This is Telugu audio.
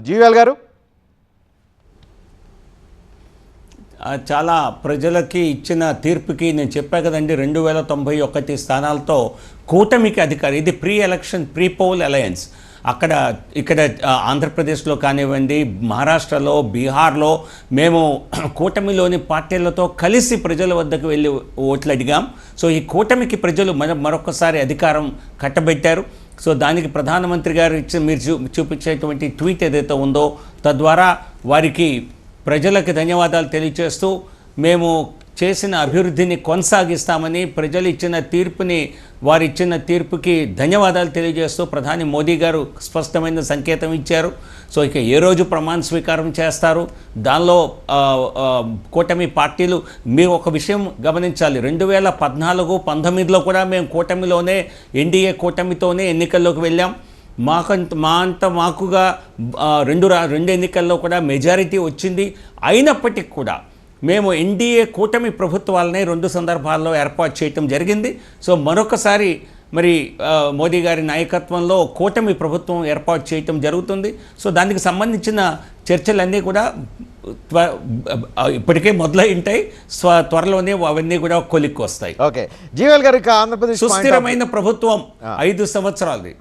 జీవల్ గారు చాలా ప్రజలకి ఇచ్చిన తీర్పుకి నేను చెప్పా కదండి 2091 స్థానాలతో కూటమికి అధికారం. ఇది pre election pre poll alliance. ఇక్కడ ఆంధ్రప్రదేశ్లో కానివ్వండి, మహారాష్ట్రలో, బీహార్లో మేము కూటమిలోని పార్టీలతో కలిసి ప్రజల వద్దకు వెళ్ళి ఓట్లు అడిగాం. సో ఈ కూటమికి ప్రజలు మరొకసారి అధికారం కట్టబెట్టారు. సో దానికి ప్రధానమంత్రి గారు మీరు చూపించేటువంటి ట్వీట్ ఏదైతే ఉందో తద్వారా వారికి ప్రజలకు ధన్యవాదాలు తెలియజేస్తూ మేము చేసిన అభివృద్ధిని కొనసాగిస్తామని ప్రజలు ఇచ్చిన తీర్పుని వారిచ్చిన తీర్పుకి ధన్యవాదాలు తెలియజేస్తూ ప్రధాని మోదీ గారు స్పష్టమైన సంకేతం ఇచ్చారు. సో ఇక ఏ రోజు ప్రమాణ స్వీకారం చేస్తారు, దానిలో కూటమి పార్టీలు మీరు ఒక విషయం గమనించాలి. 2014-19లో కూడా మేము కూటమిలోనే ఎన్డీఏ కూటమితోనే ఎన్నికల్లోకి వెళ్ళాం. మాకుగా రెండు ఎన్నికల్లో కూడా మెజారిటీ వచ్చింది. అయినప్పటికీ కూడా మేము ఎన్డీఏ కూటమి ప్రభుత్వాలనే 2 సందర్భాల్లో ఏర్పాటు చేయటం జరిగింది. సో మరొకసారి మరి మోదీ గారి నాయకత్వంలో కూటమి ప్రభుత్వం ఏర్పాటు చేయటం జరుగుతుంది. సో దానికి సంబంధించిన చర్చలన్నీ కూడా ఇప్పటికే మొదలై ఉంటాయి. త్వరలోనే అవన్నీ కూడా కొలిక్కి వస్తాయి. ఓకే జీవల్ గారు, ఆంధ్రప్రదేశ్ సుస్థిరమైన ప్రభుత్వం 5 సంవత్సరాలది.